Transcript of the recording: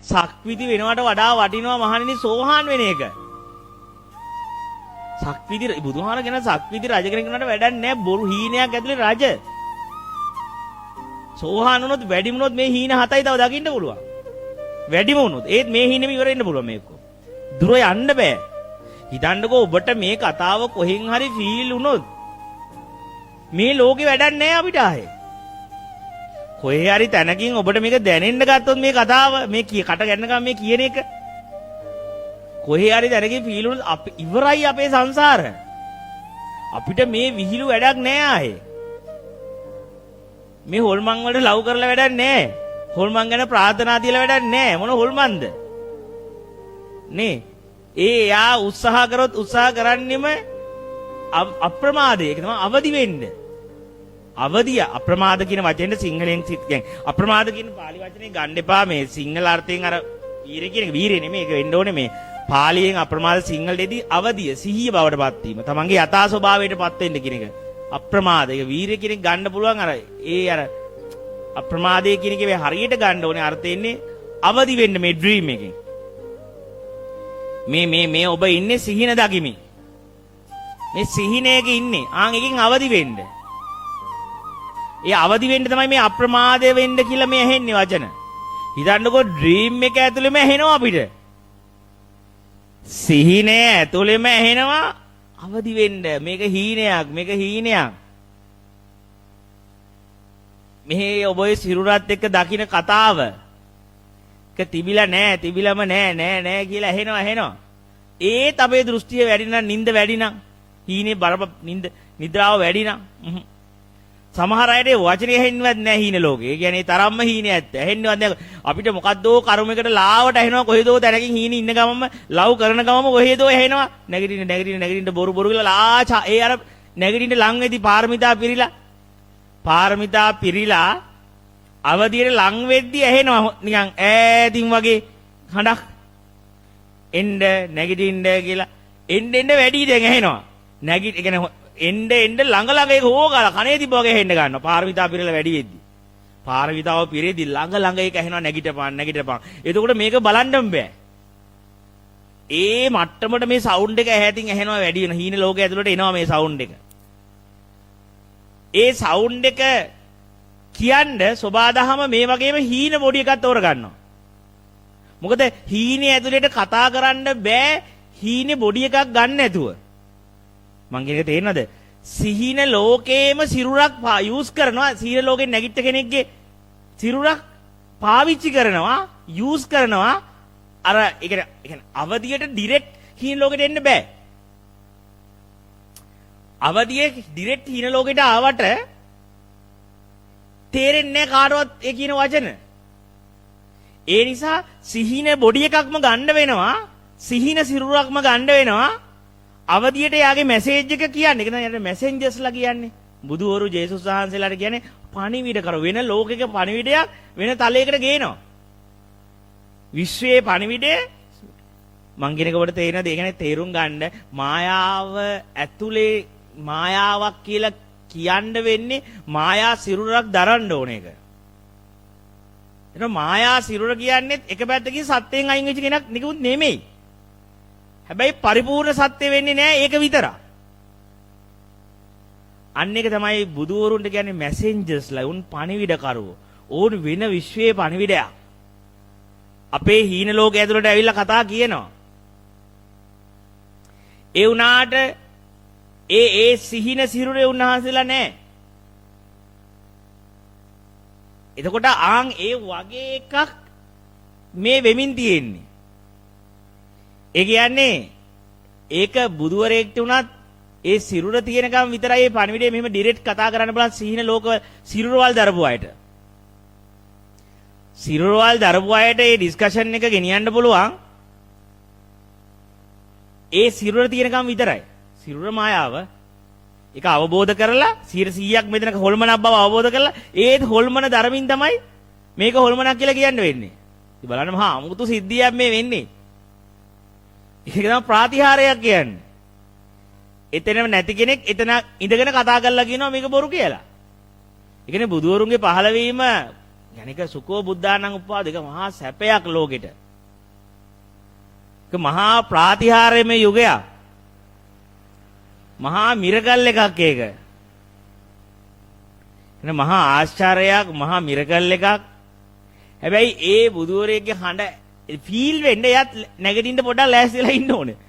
සක්විති වෙනවට වඩා වටිනවා මහණෙනි සෝහාන් වෙන එක. සක්විති බුදුහාර කියන සක්විති රජ කෙනෙක් වුණාට වැඩක් නැහැ. බොරු හීනයක් ඇතුලේ රජ. සෝහාන් වුණොත් වැඩිම වුණොත් මේ හීන 7යි තව දකින්න පුළුවන්. වැඩිම වුණොත් ඒත් මේ හීනෙම ඉවර වෙන්න පුළුවන් මේක. දුර යන්න බෑ. හිතන්නකෝ ඔබට මේ කතාව කොහෙන් හරි ෆීල් වුණොත් මේ ලෝකේ වැඩක් නැහැ අපිට ආයේ. කොහේ හරි තැනකින් ඔබට මේක දැනෙන්න ගත්තොත් මේ කතාව මේ කට ගන්නකම් මේ කියන එක කොහේ හරි තැනකින් ෆීල් වුණොත් අපි ඉවරයි අපේ සංසාර. අපිට මේ විහිළු වැඩක් නැහැ ආයේ. මේ හොල්මන් වලට ලව් කරලා වැඩක් නැහැ. හොල්මන් ගැන ප්‍රාර්ථනා තියලා වැඩක් නැහැ. මොන හොල්මන්ද? නේ යා උත්සාහ කරොත් උත්සාහ කරන්නෙම අප්‍රමාදයේ. ඒක තමයි අවදි වෙන්න. අවදිය අප්‍රමාද කියන වචෙන්ද සිංහලෙන් කියන්නේ අප්‍රමාද කියන පාලි වචනේ ගන්න එපා. මේ සිංහල අර්ථයෙන් අර වීරය කියන එක වීරය නෙමෙයි. ඒක වෙන්න ඕනේ මේ පාලියෙන් අප්‍රමාද සිංහලෙදී අවදිය සිහිය බවට පත් වීම. තමන්ගේ යථා ස්වභාවයට පත් වෙන්න කියන එක. අප්‍රමාද. ඒක වීරය කියන එක ගන්න පුළුවන් අර අර අප්‍රමාදයේ කියන එකේ හරියට ගන්න ඕනේ අර්ථය ඉන්නේ අවදි වෙන්න මේ ඩ්‍රීම් එකෙන්. මේ ඔබ ඉන්නේ සිහින දකිමි. මේ සිහිනයක ඉන්නේ. එකෙන් අවදි වෙන්න. ඒ අවදි වෙන්න තමයි මේ අප්‍රමාදය වෙන්න කියලා මේ ඇහෙන්නේ වචන. හිතන්නකෝ ඩ්‍රීම් එක ඇතුළෙම ඇහෙනවා අපිට. සිහිනය ඇතුළෙම ඇහෙනවා අවදි වෙන්න. මේක හීනයක්. මේක හීනයක්. මෙහි ඔබ ඔය සිරුරත් එක්ක දකින්න කතාව. ඒක තිබිලා නෑ, තිබිලම නෑ කියලා ඇහෙනවා. ඒත් අපේ දෘෂ්ටිය වැඩි නම්, නිින්ද වැඩි නම්, හීනේ නිද්‍රාව වැඩි නම් සමහර අයට වචනේ ඇහෙන්නවත් නැහැ හීන ලෝකේ. ඒ කියන්නේ තරම්ම හීනේ ඇත්ත. ඇහෙන්නවත් නැහැ. අපිට මොකද්දෝ කර්මයකට ලාවට ඇහෙනවා කොහෙදෝ තැනකින් හීන ඉන්න ගමම ලව් කරන ගමම කොහෙදෝ ඇහෙනවා. නැගිටින්න බොරු කියලා ඒ අර නැගිටින්න ලං වෙදි පාරමිතා පිරීලා අවදියට ලං වෙද්දි ඇහෙනවා නිකන් ඈතින් වගේ හඬක්. එන්න නැගිටින්න කියලා එන්න වැඩි දැන් ඇහෙනවා. ඒ කියන්නේ එන්න ළඟ ඒක හොගාලා කනේ තිබ්බ වගේ හෙන්න ගන්නවා. පාරමිතා පිරලා වැඩි වෙද්දි. පාරමිතාව පිරෙද්දි ළඟ ඒක ඇහෙනවා නැගිටපන්. එතකොට මේක බලන්නම බෑ. ඒ මට්ටමට මේ සවුන්ඩ් එක ඇහැටින් ඇහෙනවා වැඩි වෙන. හීන ලෝකයේ ඇතුළට එනවා මේ සවුන්ඩ් එක. ඒ සවුන්ඩ් එක කියන්නේ සබාදහම මේ වගේම හීන බොඩි එකක් තෝර ගන්නවා. මොකද හීනේ ඇතුළේට කතා කරන්න බෑ හීනේ බොඩි එකක් ගන්න නැතුව. මං කියන එක තේරෙනවද? සිහින ලෝකේම සිරුරක් යූස් කරනවා. සිහින ලෝකේ නැගිට කෙනෙක්ගේ සිරුරක් පාවිච්චි කරනවා, යූස් කරනවා. අර ඒ කියන්නේ අවදියට ඩිරෙක්ට් හීන ලෝකෙට එන්න බෑ. අවදියේ ඩිරෙක්ට් හීන ලෝකෙට ආවට තේරෙන්නේ නැහැ කාටවත් ඒ කියන වචන. ඒ නිසා සිහින බොඩි එකක්ම ගන්න වෙනවා. සිහින සිරුරක්ම ගන්න වෙනවා. අවදියට යාගේ මැසේජ් එක කියන්නේ. ඒක තමයි මැසෙන්ජර්ස්ලා කියන්නේ. බුදුවරු ජේසුස් වහන්සේලාට කියන්නේ පණිවිඩ කර වෙන ලෝකෙක පණිවිඩයක් වෙන තලයකට ගේනවා. විශ්වයේ පණිවිඩය මං කියන කොට තේරෙනවද? ඒ කියන්නේ තේරුම් ගන්න මායාව ඇතුලේ මායාවක් කියලා කියන්න වෙන්නේ මායා සිරුරක් දරන්න ඕන එක. එතන මායා සිරුර කියන්නේ එක පැත්තකින් සත්‍යයෙන් අයින් වෙච්ච කෙනෙක් නිකුත් නෙමෙයි. හැබැයි පරිපූර්ණ සත්‍ය වෙන්නේ නැහැ ඒක විතරක්. අන්න එක තමයි බුදුවරුන්ට කියන්නේ මැසෙන්ජර්ස්ලා. උන් පණිවිඩකරුවෝ. ඕන් වෙන විශ්වයේ පණිවිඩයක්. අපේ හීන ලෝකයේ ඇතුළට ඇවිල්ලා කතා කියනවා. ඒ උනාට ඒ සිහින සිරුරේ උන්වහන්සේලා නැහැ. එතකොට ඒ වගේ එකක් මේ වෙමින් තියෙන්නේ. ඒ කියන්නේ ඒක බුදුවරයෙක්ට උනත් ඒ සිරුර තියෙනකම් විතරයි මේ පණිවිඩය මෙහෙම ඩිරෙක්ට් කතා කරන්න බලන් සිහින ලෝක සිරුරවල් දරපු අයට. සිරුරවල් දරපු අයට මේ ඩිස්කෂන් එක ගෙනියන්න පුළුවන්. ඒ සිරුර තියෙනකම් විතරයි. සිරුර මායාව ඒක අවබෝධ කරලා 100ක් මෙතනක හොල්මනක් බව අවබෝධ කරලා ඒත් හොල්මන ධර්මින් තමයි මේක හොල්මනක් කියලා කියන්න වෙන්නේ. ඉතින් බලන්න මහා අමුතු සිද්ධියක් මේ වෙන්නේ. ඒක තමයි ප්‍රාතිහාරයක් කියන්නේ. එතනම නැති කෙනෙක් එතන ඉඳගෙන කතා කරලා කියනවා මේක බොරු කියලා. ඒ කියන්නේ බුදුවරුන්ගේ පහළවීම යනික සුකෝ බුද්ධානං උප්පාදක මහා සැපයක් ලෝකෙට. ඒක මහා ප්‍රාතිහාර්යමය යුගයක්. මහා මිරකල් එකක් ඒක. එන මහා ආශ්චර්යයක් මහා මිරකල් එකක්. හැබැයි ඒ බුදුවරයෙක්ගේ හඬ ෆීල් වෙන්න එයත් නැගිටින්න පොඩ්ඩක් ලෑස්තිලා ඉන්න ඕනේ.